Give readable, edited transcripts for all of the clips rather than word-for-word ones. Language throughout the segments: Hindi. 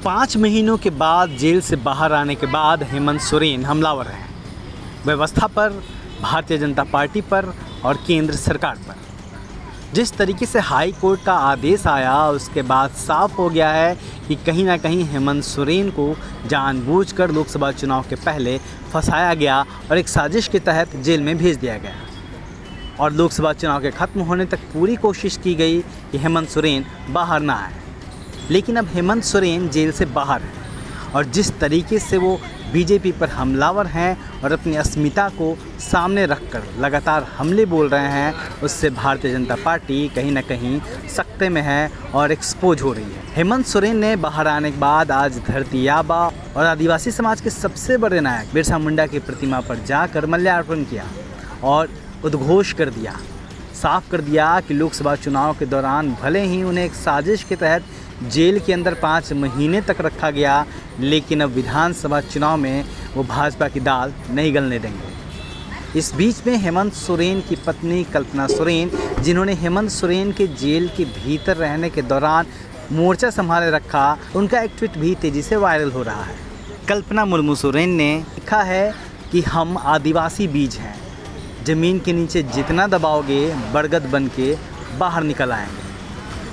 5 महीनों के बाद जेल से बाहर आने के बाद हेमंत सोरेन हमलावर हैं व्यवस्था पर, भारतीय जनता पार्टी पर और केंद्र सरकार पर। जिस तरीके से हाई कोर्ट का आदेश आया उसके बाद साफ हो गया है कि कहीं ना कहीं हेमंत सोरेन को जानबूझकर लोकसभा चुनाव के पहले फंसाया गया और एक साजिश के तहत जेल में भेज दिया गया और लोकसभा चुनाव के ख़त्म होने तक पूरी कोशिश की गई कि हेमंत सोरेन बाहर ना आए। लेकिन अब हेमंत सोरेन जेल से बाहर हैं और जिस तरीके से वो बीजेपी पर हमलावर हैं और अपनी अस्मिता को सामने रखकर लगातार हमले बोल रहे हैं, उससे भारतीय जनता पार्टी कहीं ना कहीं सख्ते में है और एक्सपोज हो रही है। हेमंत सोरेन ने बाहर आने के बाद आज धरती आबा और आदिवासी समाज के सबसे बड़े नायक बिरसा मुंडा की प्रतिमा पर जाकर माल्यार्पण किया और उद्घोष कर दिया, साफ कर दिया कि लोकसभा चुनाव के दौरान भले ही उन्हें एक साजिश के तहत जेल के अंदर 5 महीने तक रखा गया, लेकिन अब विधानसभा चुनाव में वो भाजपा की दाल नहीं गलने देंगे। इस बीच में हेमंत सोरेन की पत्नी कल्पना सोरेन, जिन्होंने हेमंत सोरेन के जेल के भीतर रहने के दौरान मोर्चा संभाले रखा, उनका एक ट्वीट भी तेज़ी से वायरल हो रहा है। कल्पना मुर्मू सोरेन ने लिखा है कि हम आदिवासी बीज हैं, ज़मीन के नीचे जितना दबाओगे बरगद बन के बाहर निकल आएंगे।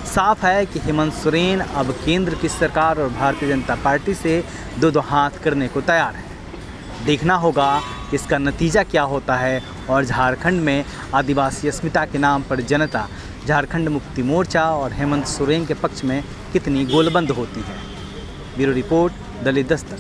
साफ है कि हेमंत सोरेन अब केंद्र की सरकार और भारतीय जनता पार्टी से दो हाथ करने को तैयार है। देखना होगा कि इसका नतीजा क्या होता है और झारखंड में आदिवासी अस्मिता के नाम पर जनता झारखंड मुक्ति मोर्चा और हेमंत सोरेन के पक्ष में कितनी गोलबंद होती है। ब्यूरो रिपोर्ट, दलित दस्तक।